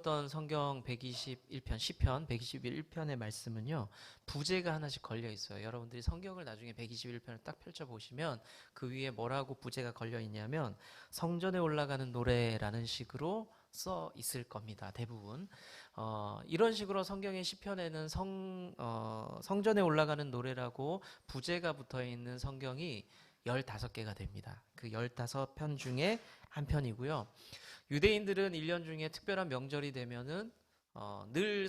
읽었던 성경 121편, 시편 121편의 말씀은요, 부제가 하나씩 걸려 있어요. 여러분들이 성경을 나중에 121편을 딱 펼쳐보시면 그 위에 뭐라고 부제가 걸려 있냐면 성전에 올라가는 노래라는 식으로 써 있을 겁니다. 대부분. 이런 식으로 성경의 시편에는 성전에 올라가는 노래라고 부제가 붙어 있는 성경이 15개가 됩니다. 그 15편 중에 한 편이고요. 유대인들은 1년 중에 특별한 명절이 되면은 늘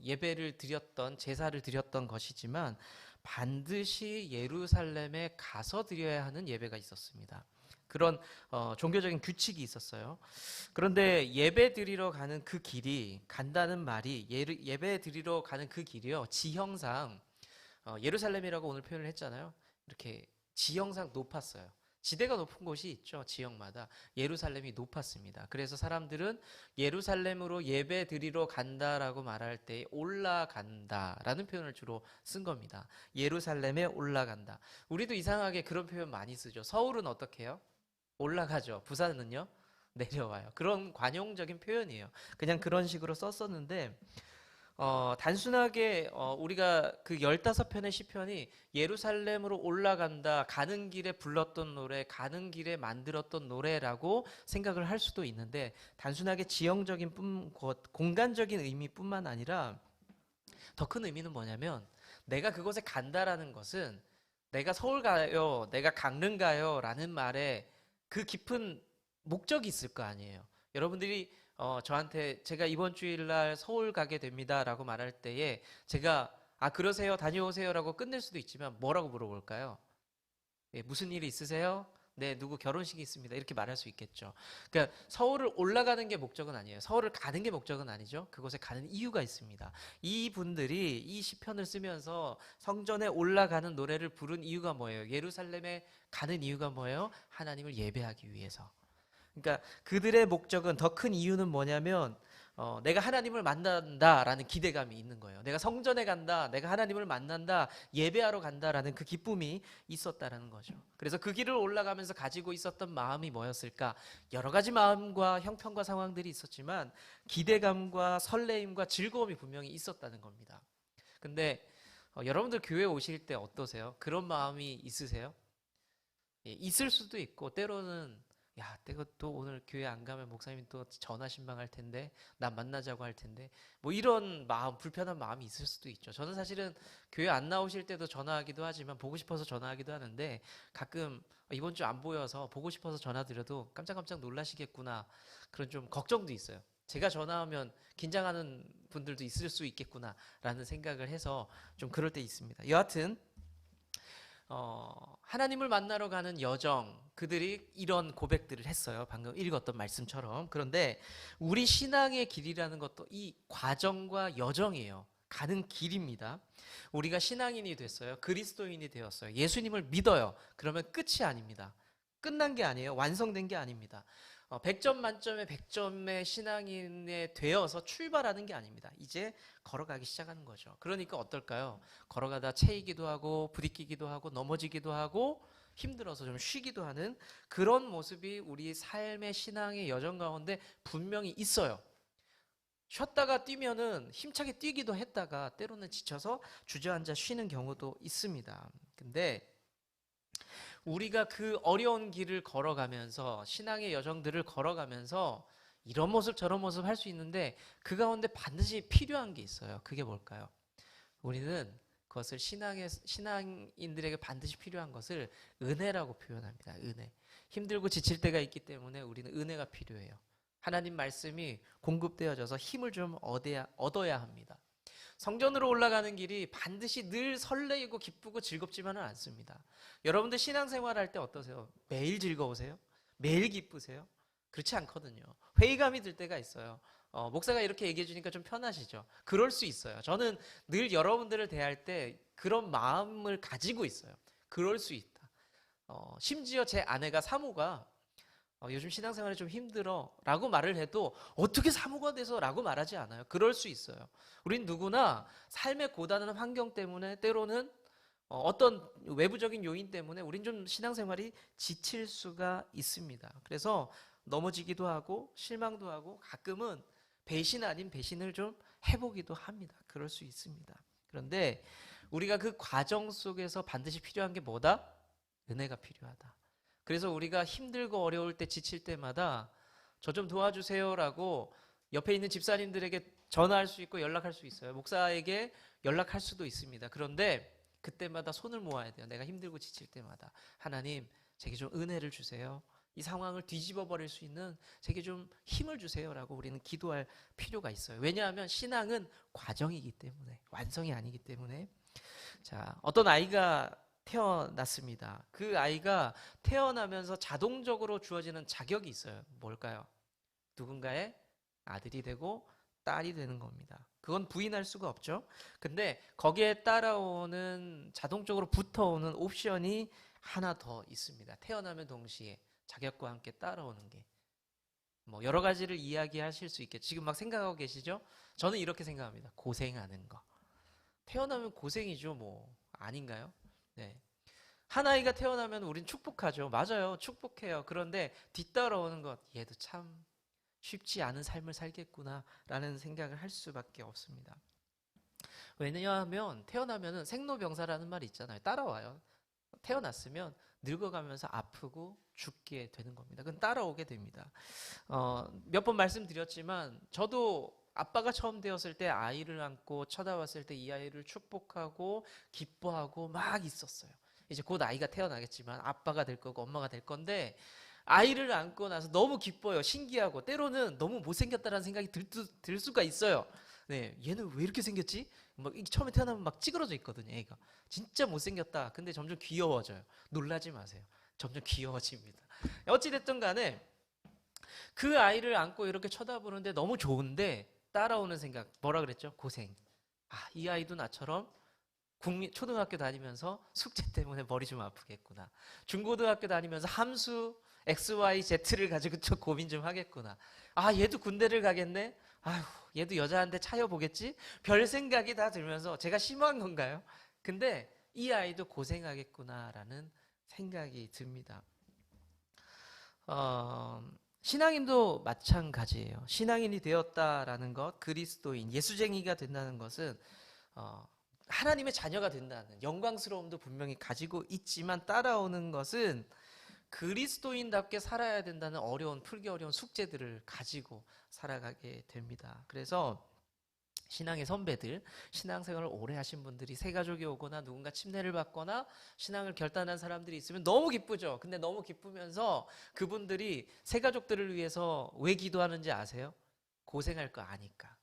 예배를 드렸던 제사를 드렸던 것이지만 반드시 예루살렘에 가서 드려야 하는 예배가 있었습니다. 그런 종교적인 규칙이 있었어요. 그런데 예배 드리러 가는 그 길이 간다는 말이 예배 드리러 가는 그 길이요. 지형상 예루살렘이라고 오늘 표현을 했잖아요. 이렇게 지형상 높았어요. 지대가 높은 곳이 있죠. 지역마다. 예루살렘이 높았습니다. 그래서 사람들은 예루살렘으로 예배 드리러 간다라고 말할 때 올라간다라는 표현을 주로 쓴 겁니다. 예루살렘에 올라간다. 우리도 이상하게 그런 표현 많이 쓰죠. 서울은 어떻게 해요? 올라가죠. 부산은요? 내려와요. 그런 관용적인 표현이에요. 그냥 그런 식으로 썼었는데 단순하게 우리가 그 15편의 시편이 예루살렘으로 올라간다, 가는 길에 불렀던 노래, 가는 길에 만들었던 노래라고 생각을 할 수도 있는데 단순하게 지형적인 공간적인 의미뿐만 아니라 더 큰 의미는 뭐냐면 내가 그곳에 간다라는 것은 내가 서울 가요, 내가 강릉 가요 라는 말에 그 깊은 목적이 있을 거 아니에요. 여러분들이 저한테 제가 이번 주일날 서울 가게 됩니다라고 말할 때에 제가 그러세요 다녀오세요라고 끝낼 수도 있지만 뭐라고 물어볼까요? 예, 무슨 일이 있으세요? 네, 누구 결혼식이 있습니다. 이렇게 말할 수 있겠죠. 그러니까 서울을 올라가는 게 목적은 아니에요. 서울을 가는 게 목적은 아니죠. 그곳에 가는 이유가 있습니다. 이분들이 이 시편을 쓰면서 성전에 올라가는 노래를 부른 이유가 뭐예요? 예루살렘에 가는 이유가 뭐예요? 하나님을 예배하기 위해서. 그러니까 그들의 목적은 더 큰 이유는 뭐냐면 내가 하나님을 만난다라는 기대감이 있는 거예요. 내가 성전에 간다, 내가 하나님을 만난다, 예배하러 간다라는 그 기쁨이 있었다라는 거죠. 그래서 그 길을 올라가면서 가지고 있었던 마음이 뭐였을까? 여러 가지 마음과 형편과 상황들이 있었지만 기대감과 설레임과 즐거움이 분명히 있었다는 겁니다. 근데 여러분들 교회 오실 때 어떠세요? 그런 마음이 있으세요? 예, 있을 수도 있고 때로는 야, 내가 또 오늘 교회 안 가면 목사님이 또 전화 신방할 텐데 나 만나자고 할 텐데 뭐 이런 마음 불편한 마음이 있을 수도 있죠. 저는 사실은 교회 안 나오실 때도 전화하기도 하지만 보고 싶어서 전화하기도 하는데 가끔 이번 주 안 보여서 보고 싶어서 전화드려도 깜짝깜짝 놀라시겠구나 그런 좀 걱정도 있어요. 제가 전화하면 긴장하는 분들도 있을 수 있겠구나라는 생각을 해서 좀 그럴 때 있습니다. 여하튼 하나님을 만나러 가는 여정, 그들이 이런 고백들을 했어요. 방금 읽었던 말씀처럼. 그런데 우리 신앙의 길이라는 것도 이 과정과 여정이에요. 가는 길입니다. 우리가 신앙인이 됐어요. 그리스도인이 되었어요. 예수님을 믿어요. 그러면 끝이 아닙니다. 끝난 게 아니에요. 완성된 게 아닙니다. 100점 만점에 100점의 신앙인에 되어서 출발하는 게 아닙니다. 이제 걸어가기 시작하는 거죠. 그러니까 어떨까요? 걸어가다 채이기도 하고 부딪히기도 하고 넘어지기도 하고 힘들어서 좀 쉬기도 하는 그런 모습이 우리 삶의 신앙의 여정 가운데 분명히 있어요. 쉬었다가 뛰면은 힘차게 뛰기도 했다가 때로는 지쳐서 주저앉아 쉬는 경우도 있습니다. 근데 우리가 그 어려운 길을 걸어가면서 신앙의 여정들을 걸어가면서 이런 모습 저런 모습 할 수 있는데 그 가운데 반드시 필요한 게 있어요. 그게 뭘까요? 우리는 그것을 신앙인들에게 반드시 필요한 것을 은혜라고 표현합니다. 은혜. 힘들고 지칠 때가 있기 때문에 우리는 은혜가 필요해요. 하나님 말씀이 공급되어져서 힘을 좀 얻어야 합니다. 성전으로 올라가는 길이 반드시 늘 설레이고 기쁘고 즐겁지만은 않습니다. 여러분들 신앙생활 할 때 어떠세요? 매일 즐거우세요? 매일 기쁘세요? 그렇지 않거든요. 회의감이 들 때가 있어요. 목사가 이렇게 얘기해 주니까 좀 편하시죠? 그럴 수 있어요. 저는 늘 여러분들을 대할 때 그런 마음을 가지고 있어요. 그럴 수 있다. 심지어 제 아내가 사모가 요즘 신앙생활이 좀 힘들어 라고 말을 해도 어떻게 사모가 돼서 라고 말하지 않아요. 그럴 수 있어요. 우린 누구나 삶의 고단한 환경 때문에 때로는 어떤 외부적인 요인 때문에 우린 좀 신앙생활이 지칠 수가 있습니다. 그래서 넘어지기도 하고 실망도 하고 가끔은 배신 아닌 배신을 좀 해보기도 합니다. 그럴 수 있습니다. 그런데 우리가 그 과정 속에서 반드시 필요한 게 뭐다? 은혜가 필요하다. 그래서 우리가 힘들고 어려울 때 지칠 때마다 저 좀 도와주세요라고 옆에 있는 집사님들에게 전화할 수 있고 연락할 수 있어요. 목사에게 연락할 수도 있습니다. 그런데 그때마다 손을 모아야 돼요. 내가 힘들고 지칠 때마다. 하나님, 제게 좀 은혜를 주세요. 이 상황을 뒤집어 버릴 수 있는 제게 좀 힘을 주세요라고 우리는 기도할 필요가 있어요. 왜냐하면 신앙은 과정이기 때문에, 완성이 아니기 때문에. 자, 어떤 아이가 태어났습니다. 그 아이가 태어나면서 자동적으로 주어지는 자격이 있어요. 뭘까요? 누군가의 아들이 되고 딸이 되는 겁니다. 그건 부인할 수가 없죠. 근데 거기에 따라오는 자동적으로 붙어오는 옵션이 하나 더 있습니다. 태어나면 동시에 자격과 함께 따라오는 게. 뭐 여러 가지를 이야기하실 수 있겠죠. 지금 막 생각하고 계시죠? 저는 이렇게 생각합니다. 고생하는 거. 태어나면 고생이죠, 뭐. 아닌가요? 네. 한 아이가 태어나면 우린 축복하죠. 맞아요. 축복해요. 그런데 뒤따라오는 것, 얘도 참 쉽지 않은 삶을 살겠구나라는 생각을 할 수밖에 없습니다. 왜냐하면 태어나면은 생로병사라는 말이 있잖아요. 따라와요. 태어났으면 늙어가면서 아프고 죽게 되는 겁니다. 그건 따라오게 됩니다. 몇 번 말씀드렸지만 저도 아빠가 처음 되었을 때 아이를 안고 쳐다봤을 때 이 아이를 축복하고 기뻐하고 막 있었어요. 이제 곧 아이가 태어나겠지만 아빠가 될 거고 엄마가 될 건데 아이를 안고 나서 너무 기뻐요. 신기하고 때로는 너무 못생겼다라는 생각이 들 수가 있어요. 네, 얘는 왜 이렇게 생겼지? 막 처음에 태어나면 막 찌그러져 있거든요. 애가 진짜 못생겼다. 근데 점점 귀여워져요. 놀라지 마세요. 점점 귀여워집니다. 어찌됐든 간에 그 아이를 안고 이렇게 쳐다보는데 너무 좋은데 따라오는 생각 뭐라 그랬죠? 고생. 아, 이 아이도 나처럼 초등학교 다니면서 숙제 때문에 머리 좀 아프겠구나. 중고등학교 다니면서 함수 XYZ를 가지고 좀 고민 좀 하겠구나. 아, 얘도 군대를 가겠네? 아휴, 얘도 여자한테 차여보겠지? 별 생각이 다 들면서 제가 심한 건가요? 근데 이 아이도 고생하겠구나라는 생각이 듭니다. 신앙인도 마찬가지예요. 신앙인이 되었다라는 것, 그리스도인, 예수쟁이가 된다는 것은 하나님의 자녀가 된다는 영광스러움도 분명히 가지고 있지만 따라오는 것은 그리스도인답게 살아야 된다는 풀기 어려운 숙제들을 가지고 살아가게 됩니다. 그래서 신앙의 선배들, 신앙생활을 오래 하신 분들이 새가족이 오거나 누군가 침례를 받거나 신앙을 결단한 사람들이 있으면 너무 기쁘죠. 근데 너무 기쁘면서 그분들이 새가족들을 위해서 왜 기도하는지 아세요? 고생할 거 아니까.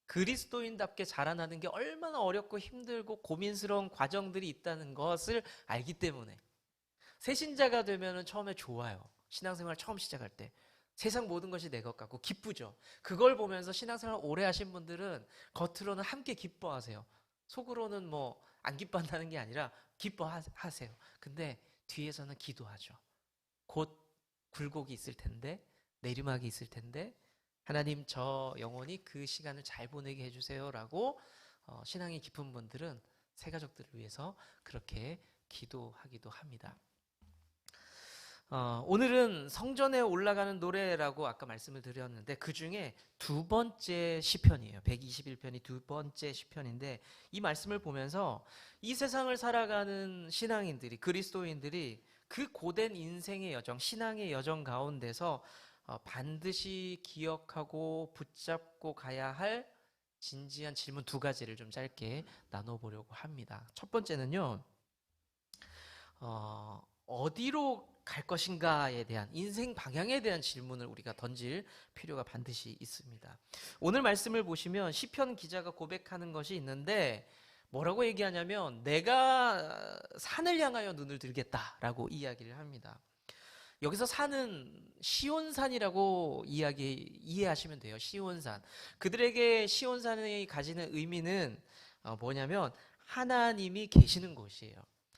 그리스도인답게 자라나는 게 얼마나 어렵고 힘들고 고민스러운 과정들이 있다는 것을 알기 때문에 새신자가 되면 처음에 좋아요. 신앙생활 처음 시작할 때 세상 모든 것이 내 것 같고 기쁘죠. 그걸 보면서 신앙생활 오래 하신 분들은 겉으로는 함께 기뻐하세요. 속으로는 뭐 안 기뻐한다는 게 아니라 기뻐하세요. 근데 뒤에서는 기도하죠. 곧 굴곡이 있을 텐데, 내리막이 있을 텐데 하나님, 저 영혼이 그 시간을 잘 보내게 해주세요라고 신앙이 깊은 분들은 새가족들을 위해서 그렇게 기도하기도 합니다. 오늘은 성전에 올라가는 노래라고 아까 말씀을 드렸는데 그 중에 두 번째 시편이에요. 121편이 두 번째 시편인데 이 말씀을 보면서 이 세상을 살아가는 신앙인들이, 그리스도인들이 그 고된 인생의 여정, 신앙의 여정 가운데서 반드시 기억하고 붙잡고 가야 할 진지한 질문 두 가지를 좀 짧게 나눠보려고 합니다. 첫 번째는요, 어디로 갈 것인가에 대한 인생 방향에 대한 질문을 우리가 던질 필요가 반드시 있습니다. 오늘 말씀을 보시면 시편 기자가 고백하는 것이 있는데 뭐라고 얘기하냐면 내가 산을 향하여 눈을 들겠다라고 이야기를 합니다. 여기서 산은 시온산이라고 이해하시면 돼요. 시온산. 그들에게 시온산이 가지는 의미는 뭐냐면 하나님이 계시는 곳이에요.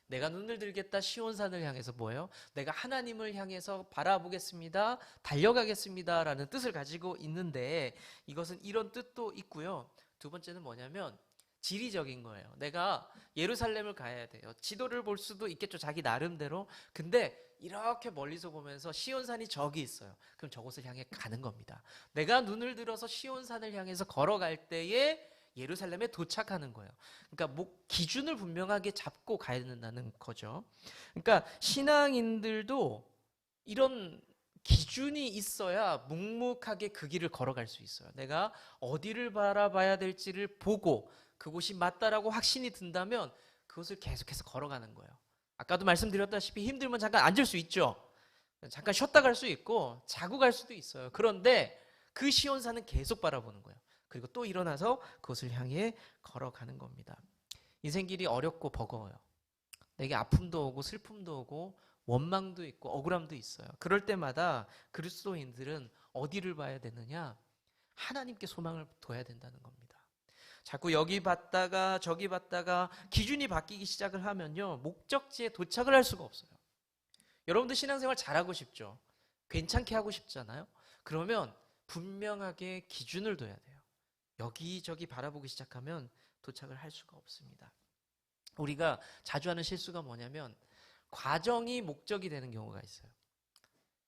내가 눈을 들겠다 시온산을 향해서 뭐예요? 내가 하나님을 향해서 바라보겠습니다. 달려가겠습니다. 라는 뜻을 가지고 있는데 이것은 이런 뜻도 있고요. 두 번째는 뭐냐면 지리적인 거예요. 내가 예루살렘을 가야 돼요. 지도를 볼 수도 있겠죠. 자기 나름대로. 근데 이렇게 멀리서 보면서 시온산이 저기 있어요. 그럼 저곳을 향해 가는 겁니다. 내가 눈을 들어서 시온산을 향해서 걸어갈 때에 예루살렘에 도착하는 거예요. 그러니까 기준을 분명하게 잡고 가야 된다는 거죠. 그러니까 신앙인들도 이런 기준이 있어야 묵묵하게 그 길을 걸어갈 수 있어요. 내가 어디를 바라봐야 될지를 보고 그곳이 맞다라고 확신이 든다면 그것을 계속해서 걸어가는 거예요. 아까도 말씀드렸다시피 힘들면 잠깐 앉을 수 있죠. 잠깐 쉬었다 갈 수 있고 자고 갈 수도 있어요. 그런데 그 시온산은 계속 바라보는 거예요. 그리고 또 일어나서 그것을 향해 걸어가는 겁니다. 인생길이 어렵고 버거워요. 내게 아픔도 오고 슬픔도 오고 원망도 있고 억울함도 있어요. 그럴 때마다 그리스도인들은 어디를 봐야 되느냐? 하나님께 소망을 둬야 된다는 겁니다. 자꾸 여기 봤다가 저기 봤다가 기준이 바뀌기 시작을 하면요, 목적지에 도착을 할 수가 없어요. 여러분들 신앙생활 잘하고 싶죠? 괜찮게 하고 싶잖아요? 그러면 분명하게 기준을 둬야 돼요. 여기저기 바라보기 시작하면 도착을 할 수가 없습니다. 우리가 자주 하는 실수가 뭐냐면 과정이 목적이 되는 경우가 있어요.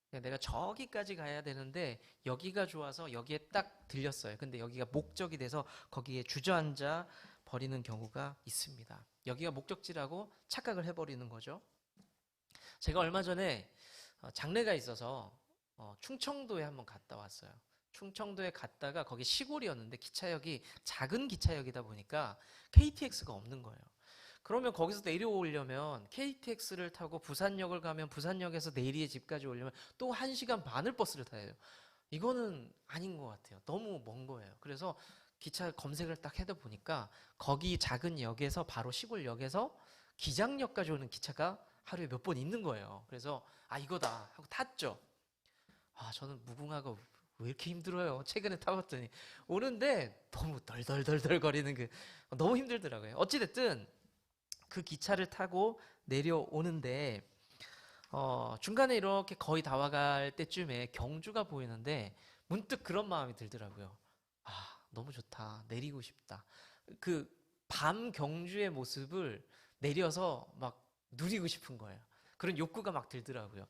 내가 저기까지 가야 되는데 여기가 좋아서 여기에 딱 들렸어요. 근데 여기가 목적이 돼서 거기에 주저앉아 버리는 경우가 있습니다. 여기가 목적지라고 착각을 해버리는 거죠. 제가 얼마 전에 장례가 있어서 충청도에 한번 갔다 왔어요. 충청도에 갔다가 거기 시골이었는데 기차역이 작은 기차역이다 보니까 KTX가 없는 거예요. 그러면 거기서 내려오려면 KTX를 타고 부산역을 가면 부산역에서 내리의 집까지 오려면 또 1시간 반을 버스를 타야 해요. 이거는 아닌 것 같아요. 너무 먼 거예요. 그래서 기차 검색을 딱 해다 보니까 거기 작은 역에서 바로 시골역에서 기장역까지 오는 기차가 하루에 몇 번 있는 거예요. 그래서 이거다 하고 탔죠. 저는 무궁화가 왜 이렇게 힘들어요? 최근에 타봤더니 오는데 너무 덜덜덜덜 거리는 너무 힘들더라고요. 어찌됐든 그 기차를 타고 내려오는데 중간에 이렇게 거의 다 와갈 때쯤에 경주가 보이는데 문득 그런 마음이 들더라고요. 너무 좋다. 내리고 싶다. 그 밤 경주의 모습을 내려서 막 누리고 싶은 거예요. 그런 욕구가 막 들더라고요.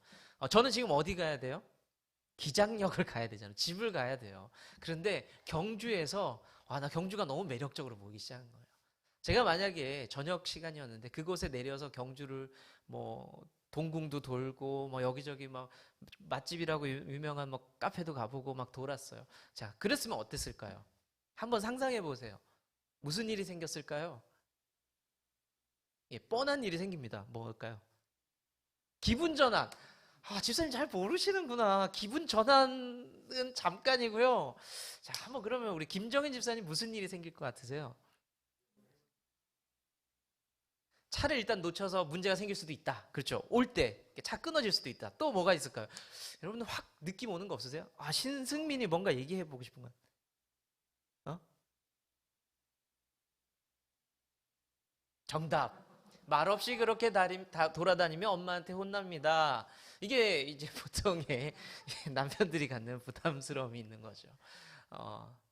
저는 지금 어디 가야 돼요? 기장역을 가야 되잖아요. 집을 가야 돼요. 그런데 경주에서 나 경주가 너무 매력적으로 보이기 시작한 거예요. 제가 만약에 저녁 시간이었는데 그곳에 내려서 경주를 동궁도 돌고 여기저기 막 맛집이라고 유명한 카페도 가보고 막 돌았어요. 자, 그랬으면 어땠을까요? 한번 상상해 보세요. 무슨 일이 생겼을까요? 뻔한 일이 생깁니다. 뭘까요? 기분 전환. 집사님 잘 모르시는구나. 기분 전환은 잠깐이고요. 자, 한번 그러면 우리 김정인 집사님 무슨 일이 생길 것 같으세요? 차를 일단 놓쳐서 문제가 생길 수도 있다. 그렇죠. 올 때 차 끊어질 수도 있다. 또 뭐가 있을까요? 여러분들 확 느낌 오는 거 없으세요? 신승민이 뭔가 얘기해 보고 싶은 거야. 정답. 말없이 그렇게 돌아다니면 엄마한테 혼납니다. 이게 이제 보통의 남편들이 갖는 부담스러움이 있는 거죠.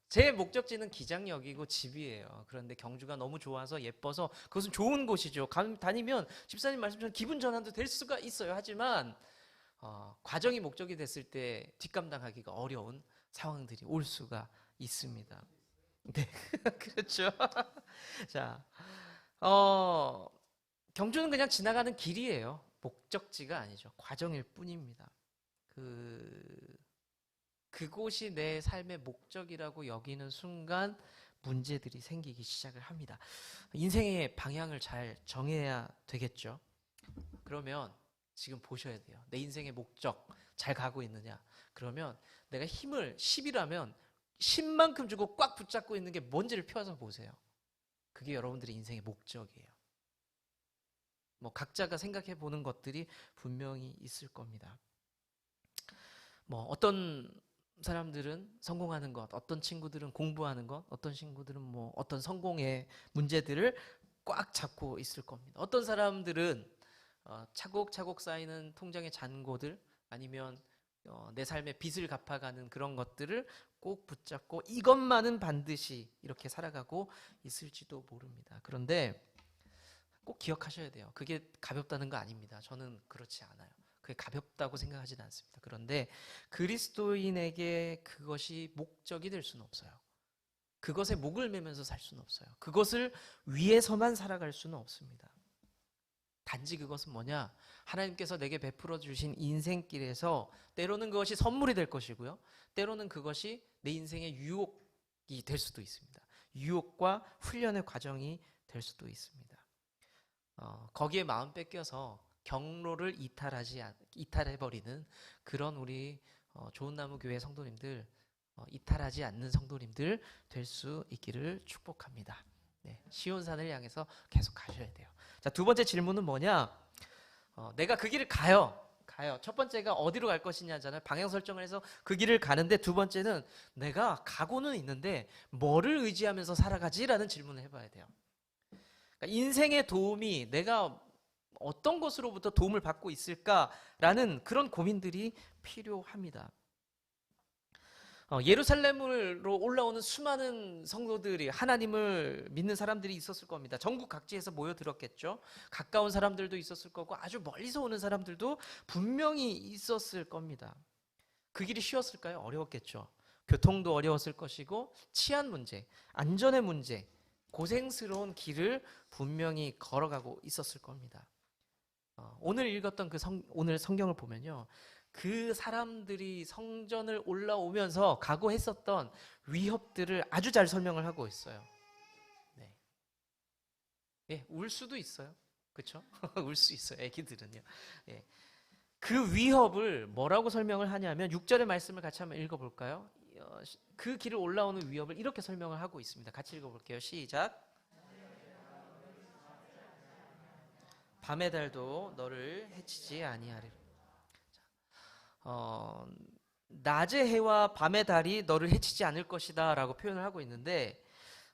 제 목적지는 기장역이고 집이에요. 그런데 경주가 너무 좋아서 예뻐서 그것은 좋은 곳이죠. 다니면 집사님 말씀처럼 기분 전환도 될 수가 있어요. 하지만 과정이 목적이 됐을 때 뒷감당하기가 어려운 상황들이 올 수가 있습니다. 네, 그렇죠. 자, 경주는 그냥 지나가는 길이에요. 목적지가 아니죠. 과정일 뿐입니다. 그곳이 내 삶의 목적이라고 여기는 순간 문제들이 생기기 시작을 합니다. 인생의 방향을 잘 정해야 되겠죠. 그러면 지금 보셔야 돼요. 내 인생의 목적 잘 가고 있느냐? 그러면 내가 힘을 10이라면 10만큼 주고 꽉 붙잡고 있는 게 뭔지를 펴서 보세요. 그게 여러분들의 인생의 목적이에요. 각자가 생각해 보는 것들이 분명히 있을 겁니다. 어떤 사람들은 성공하는 것, 어떤 친구들은 공부하는 것, 어떤 친구들은 어떤 성공의 문제들을 꽉 잡고 있을 겁니다. 어떤 사람들은 차곡차곡 쌓이는 통장의 잔고들 아니면 내 삶의 빚을 갚아가는 그런 것들을 꼭 붙잡고 이것만은 반드시 이렇게 살아가고 있을지도 모릅니다. 그런데 꼭 기억하셔야 돼요. 그게 가볍다는 거 아닙니다. 저는 그렇지 않아요. 그게 가볍다고 생각하지는 않습니다. 그런데 그리스도인에게 그것이 목적이 될 수는 없어요. 그것에 목을 매면서 살 수는 없어요. 그것을 위해서만 살아갈 수는 없습니다. 단지 그것은 뭐냐? 하나님께서 내게 베풀어 주신 인생길에서 때로는 그것이 선물이 될 것이고요. 때로는 그것이 내 인생의 유혹이 될 수도 있습니다. 유혹과 훈련의 과정이 될 수도 있습니다. 거기에 마음 뺏겨서 경로를 이탈해버리는 그런 우리 좋은 나무 교회 성도님들, 이탈하지 않는 성도님들 될 수 있기를 축복합니다. 네, 시온산을 향해서 계속 가셔야 돼요. 자, 두 번째 질문은 뭐냐? 내가 그 길을 가요. 첫 번째가 어디로 갈 것이냐잖아요. 방향 설정을 해서 그 길을 가는데, 두 번째는 내가 가고는 있는데 뭐를 의지하면서 살아가지라는 질문을 해봐야 돼요. 그러니까 인생의 도움이 내가 어떤 것으로부터 도움을 받고 있을까라는 그런 고민들이 필요합니다. 예루살렘으로 올라오는 수많은 성도들이, 하나님을 믿는 사람들이 있었을 겁니다. 전국 각지에서 모여들었겠죠. 가까운 사람들도 있었을 거고 아주 멀리서 오는 사람들도 분명히 있었을 겁니다. 그 길이 쉬웠을까요? 어려웠겠죠. 교통도 어려웠을 것이고 치안 문제, 안전의 문제, 고생스러운 길을 분명히 걸어가고 있었을 겁니다. 오늘 읽었던 오늘 성경을 보면요, 그 사람들이 성전을 올라오면서 각오했었던 위협들을 아주 잘 설명을 하고 있어요. 네. 예, 울 수도 있어요. 그렇죠? 울 수 있어요. 애기들은요. 예. 그 위협을 뭐라고 설명을 하냐면 6절의 말씀을 같이 한번 읽어볼까요? 그 길을 올라오는 위협을 이렇게 설명을 하고 있습니다. 같이 읽어볼게요. 시작. 밤의 달도 너를 해치지 아니하리라. 낮의 해와 밤의 달이 너를 해치지 않을 것이다 라고 표현을 하고 있는데,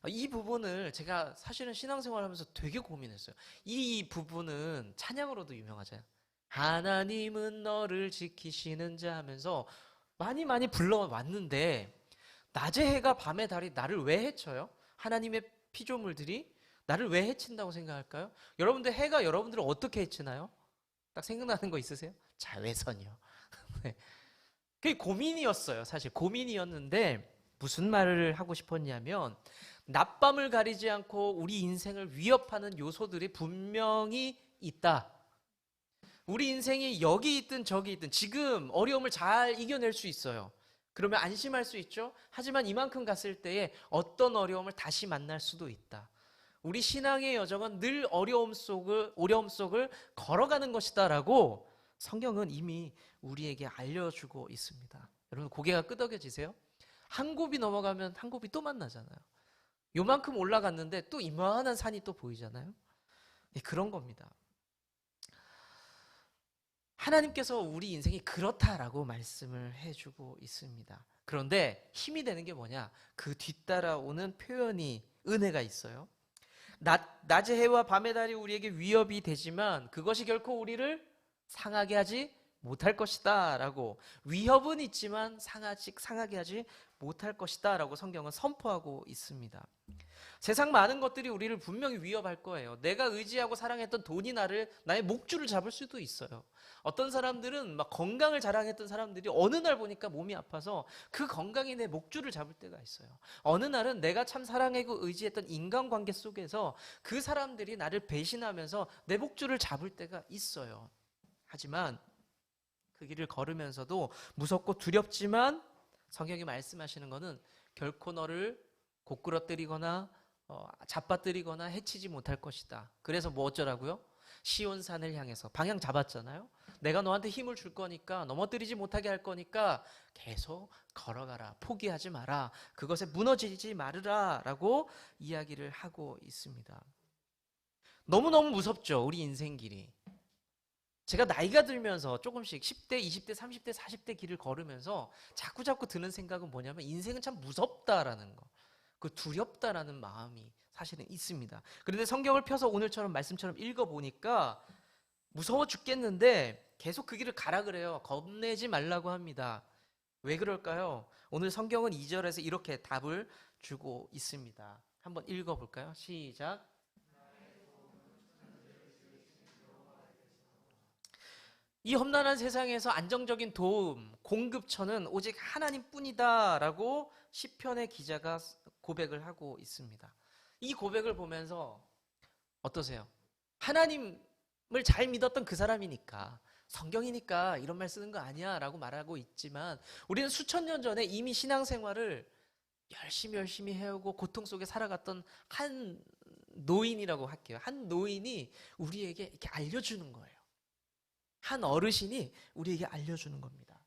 이 부분을 제가 사실은 신앙생활 하면서 되게 고민했어요. 이 부분은 찬양으로도 유명하잖아요. 하나님은 너를 지키시는 자 하면서 많이 불러왔는데, 낮의 해가 밤의 달이 나를 왜 해쳐요? 하나님의 피조물들이 나를 왜 해친다고 생각할까요? 여러분들, 해가 여러분들을 어떻게 해치나요? 딱 생각나는 거 있으세요? 자외선이요. 네. 그게 고민이었어요. 사실 고민이었는데, 무슨 말을 하고 싶었냐면, 낮밤을 가리지 않고 우리 인생을 위협하는 요소들이 분명히 있다. 우리 인생이 여기 있든 저기 있든 지금 어려움을 잘 이겨낼 수 있어요. 그러면 안심할 수 있죠. 하지만 이만큼 갔을 때에 어떤 어려움을 다시 만날 수도 있다. 우리 신앙의 여정은 늘 어려움 속을 걸어가는 것이다라고 성경은 이미 우리에게 알려주고 있습니다. 여러분, 고개가 끄덕여지세요? 한 곱이 넘어가면 한 곱이 또 만나잖아요. 요만큼 올라갔는데 또 이만한 산이 또 보이잖아요. 네, 그런 겁니다. 하나님께서 우리 인생이 그렇다라고 말씀을 해주고 있습니다. 그런데 힘이 되는 게 뭐냐? 그 뒤따라오는 표현이, 은혜가 있어요. 낮의 해와 밤의 달이 우리에게 위협이 되지만 그것이 결코 우리를 상하게 하지 못할 것이다 라고, 위협은 있지만 상하게 하지 못할 것이다 라고 성경은 선포하고 있습니다. 세상 많은 것들이 우리를 분명히 위협할 거예요. 내가 의지하고 사랑했던 돈이 나의 목줄을 잡을 수도 있어요. 어떤 사람들은 막 건강을 자랑했던 사람들이 어느 날 보니까 몸이 아파서 그 건강이 내 목줄을 잡을 때가 있어요. 어느 날은 내가 참 사랑하고 의지했던 인간관계 속에서 그 사람들이 나를 배신하면서 내 목줄을 잡을 때가 있어요. 하지만 그 길을 걸으면서도 무섭고 두렵지만 성경이 말씀하시는 것은 결코 너를 고꾸러뜨리거나 잡아뜨리거나 해치지 못할 것이다. 그래서 뭐 어쩌라고요? 시온산을 향해서 방향 잡았잖아요. 내가 너한테 힘을 줄 거니까, 넘어뜨리지 못하게 할 거니까 계속 걸어가라. 포기하지 마라. 그것에 무너지지 말으라 라고 이야기를 하고 있습니다. 너무너무 무섭죠, 우리 인생길이. 제가 나이가 들면서 조금씩 10대, 20대, 30대, 40대 길을 걸으면서 자꾸 드는 생각은 뭐냐면, 인생은 참 무섭다라는 거, 그 두렵다라는 마음이 사실은 있습니다. 그런데 성경을 펴서 오늘처럼 말씀처럼 읽어보니까 무서워 죽겠는데 계속 그 길을 가라 그래요. 겁내지 말라고 합니다. 왜 그럴까요? 오늘 성경은 2절에서 이렇게 답을 주고 있습니다. 한번 읽어볼까요? 시작. 이 험난한 세상에서 안정적인 도움, 공급처는 오직 하나님뿐이다라고 시편의 기자가 고백을 하고 있습니다. 이 고백을 보면서 어떠세요? 하나님을 잘 믿었던 그 사람이니까, 성경이니까 이런 말 쓰는 거 아니야 라고 말하고 있지만, 우리는 수천 년 전에 이미 신앙생활을 열심히 해오고 고통 속에 살아갔던 한 노인이라고 할게요. 한 노인이 우리에게 이렇게 알려주는 거예요. 한 어르신이 우리에게 알려주는 겁니다.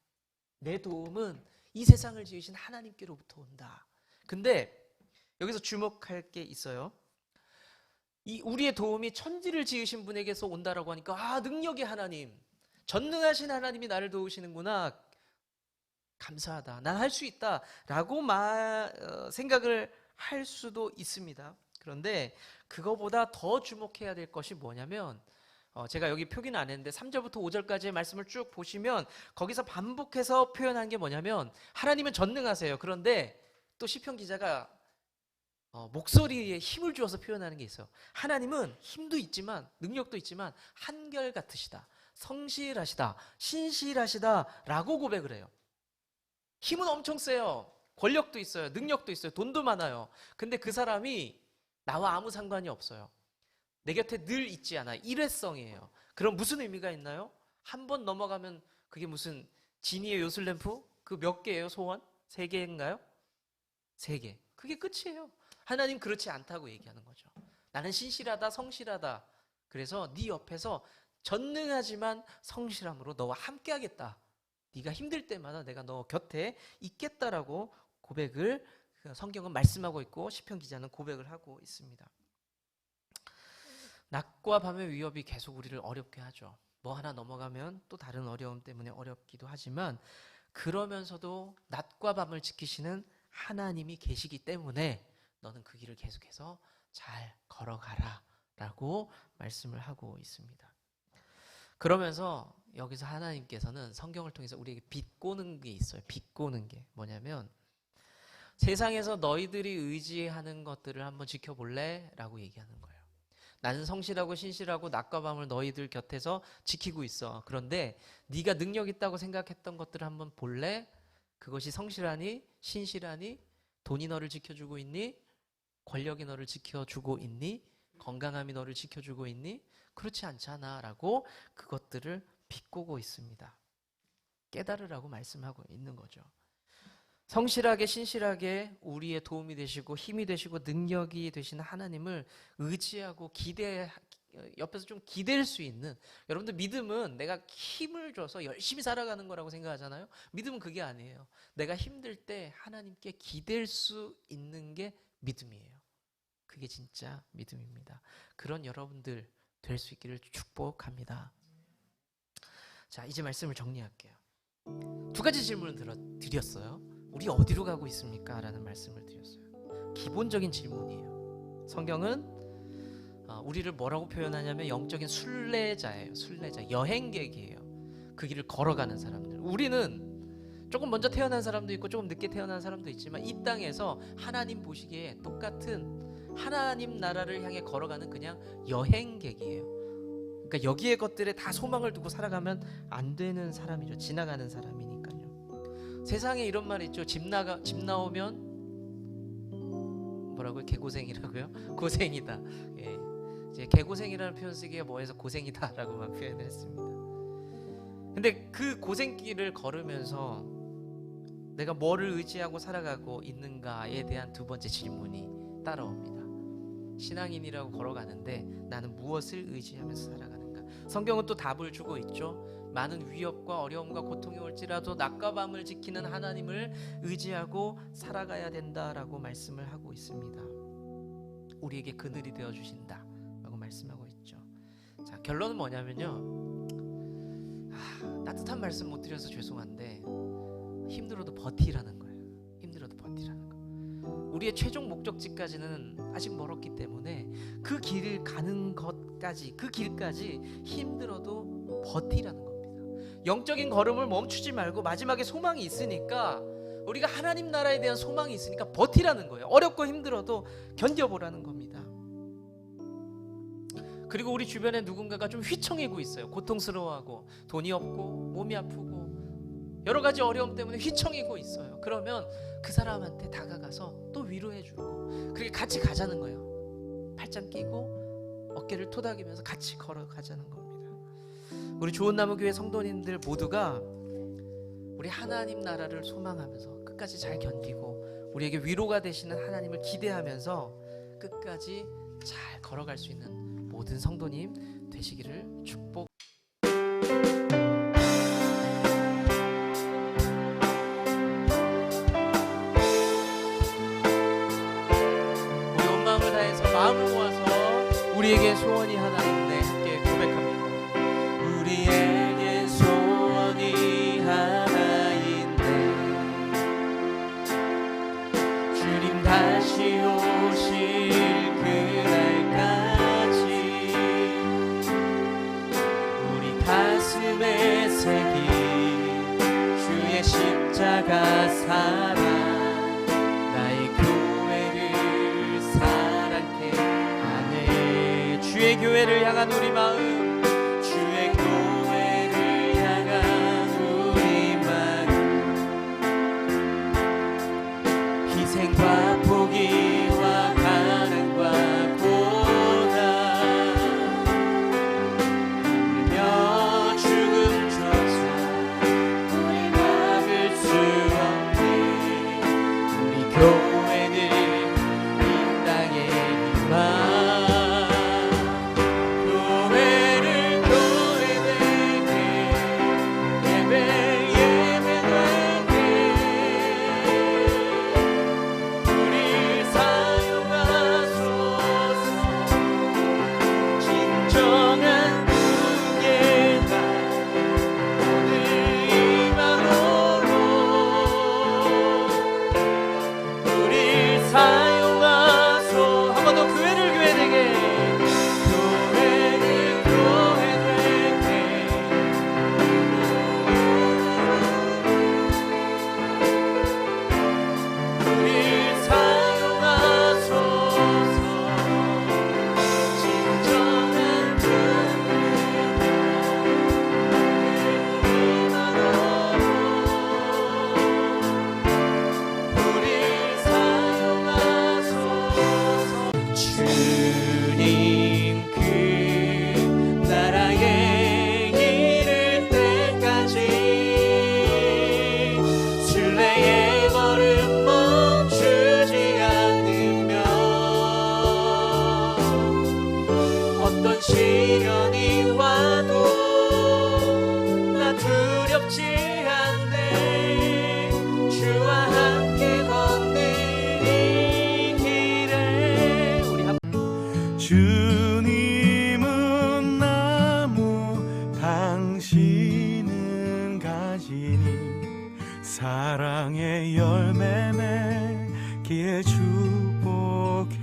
내 도움은 이 세상을 지으신 하나님께로부터 온다. 근데 여기서 주목할 게 있어요. 이 우리의 도움이 천지를 지으신 분에게서 온다라고 하니까 능력의 하나님, 전능하신 하나님이 나를 도우시는구나, 감사하다, 난 할 수 있다 라고 생각을 할 수도 있습니다. 그런데 그거보다 더 주목해야 될 것이 뭐냐면, 제가 여기 표기는 안 했는데 3절부터 5절까지의 말씀을 쭉 보시면 거기서 반복해서 표현한 게 뭐냐면, 하나님은 전능하세요. 그런데 또 시편 기자가 목소리에 힘을 주어서 표현하는 게 있어요. 하나님은 힘도 있지만 능력도 있지만 한결같으시다, 성실하시다, 신실하시다 라고 고백을 해요. 힘은 엄청 세요. 권력도 있어요. 능력도 있어요. 돈도 많아요. 근데 그 사람이 나와 아무 상관이 없어요. 내 곁에 늘 있지 않아. 일회성이에요. 그럼 무슨 의미가 있나요? 한 번 넘어가면 그게 무슨 지니의 요술램프? 그 몇 개예요, 소원? 3개인가요? 3개. 그게 끝이에요. 하나님 그렇지 않다고 얘기하는 거죠. 나는 신실하다, 성실하다. 그래서 네 옆에서 전능하지만 성실함으로 너와 함께 하겠다. 네가 힘들 때마다 내가 너 곁에 있겠다라고 고백을 성경은 말씀하고 있고, 시편 기자는 고백을 하고 있습니다. 낮과 밤의 위협이 계속 우리를 어렵게 하죠. 뭐 하나 넘어가면 또 다른 어려움 때문에 어렵기도 하지만, 그러면서도 낮과 밤을 지키시는 하나님이 계시기 때문에 너는 그 길을 계속해서 잘 걸어가라 라고 말씀을 하고 있습니다. 그러면서 여기서 하나님께서는 성경을 통해서 우리에게 비꼬는 게 있어요. 비꼬는 게 뭐냐면, 세상에서 너희들이 의지하는 것들을 한번 지켜볼래? 라고 얘기하는 거예요. 나는 성실하고 신실하고 낮과 밤을 너희들 곁에서 지키고 있어. 그런데 네가 능력 있다고 생각했던 것들을 한번 볼래? 그것이 성실하니? 신실하니? 돈이 너를 지켜주고 있니? 권력이 너를 지켜주고 있니? 건강함이 너를 지켜주고 있니? 그렇지 않잖아 라고 그것들을 비꼬고 있습니다. 깨달으라고 말씀하고 있는 거죠. 성실하게 신실하게 우리의 도움이 되시고 힘이 되시고 능력이 되시는 하나님을 의지하고 옆에서 좀 기댈 수 있는, 여러분들 믿음은 내가 힘을 줘서 열심히 살아가는 거라고 생각하잖아요. 믿음은 그게 아니에요. 내가 힘들 때 하나님께 기댈 수 있는 게 믿음이에요. 그게 진짜 믿음입니다. 그런 여러분들 될 수 있기를 축복합니다. 자, 이제 말씀을 정리할게요. 2가지 질문을 드렸어요. 우리 어디로 가고 있습니까? 라는 말씀을 드렸어요. 기본적인 질문이에요. 성경은 우리를 뭐라고 표현하냐면 영적인 순례자예요. 순례자, 여행객이에요. 그 길을 걸어가는 사람들. 우리는 조금 먼저 태어난 사람도 있고 조금 늦게 태어난 사람도 있지만, 이 땅에서 하나님 보시기에 똑같은 하나님 나라를 향해 걸어가는 그냥 여행객이에요. 그러니까 여기에 것들에 다 소망을 두고 살아가면 안 되는 사람이죠. 지나가는 사람이니까요. 세상에 이런 말 있죠. 집 나오면 뭐라고요? 개고생이라고요? 고생이다. 예. 이제 개고생이라는 표현 쓰기가 뭐해서 고생이다라고만 표현을 했습니다. 근데 그 고생길을 걸으면서 내가 뭐를 의지하고 살아가고 있는가에 대한 2번째 질문이 따라옵니다. 신앙인이라고 걸어가는데 나는 무엇을 의지하면서 살아가는가? 성경은 또 답을 주고 있죠. 많은 위협과 어려움과 고통이 올지라도 낮과 밤을 지키는 하나님을 의지하고 살아가야 된다라고 말씀을 하고 있습니다. 우리에게 그늘이 되어주신다 라고 말씀하고 있죠. 자, 결론은 뭐냐면요, 따뜻한 말씀 못 드려서 죄송한데 힘들어도 버티라는 거예요. 힘들어도 버티라는 거. 우리의 최종 목적지까지는 아직 멀었기 때문에 그 길을 가는 것까지, 그 길까지 힘들어도 버티라는 겁니다. 영적인 걸음을 멈추지 말고 마지막에 소망이 있으니까, 우리가 하나님 나라에 대한 소망이 있으니까 버티라는 거예요. 어렵고 힘들어도 견뎌보라는 겁니다. 그리고 우리 주변에 누군가가 좀 휘청이고 있어요. 고통스러워하고 돈이 없고 몸이 아프고 여러 가지 어려움 때문에 휘청이고 있어요. 그러면 그 사람한테 다가가서 또 위로해주고, 그렇게 같이 가자는 거예요. 팔짱 끼고 어깨를 토닥이면서 같이 걸어가자는 겁니다. 우리 좋은나무교회 성도님들 모두가 우리 하나님 나라를 소망하면서 끝까지 잘 견디고 우리에게 위로가 되시는 하나님을 기대하면서 끝까지 잘 걸어갈 수 있는 모든 성도님 되시기를 축복. 우리 온 마음을 다해서 마음을 모아서 우리에게 소원이 하나 있네 함께 고백합니다. 우리에게 소원이 하나 있네. 주님 다시 오실 그날까지 우리 가슴에 새긴 주의 십자가 사랑, 나의 교회를 사랑케 하네. 주의 교회를 향한 우리 마음, 주의 교회를 향한 우리 마음, 희생과 포기와 가난과 고난, 울며 죽음조차 우리 막을 수 없네. 우리 교회는 이 땅의 희망. 시련이 와도 나 두렵지 않네. 주와 함께 걷는 이 길에 우리 주님은 나무, 당신은 가지니 사랑의 열매 맺기에 축복해.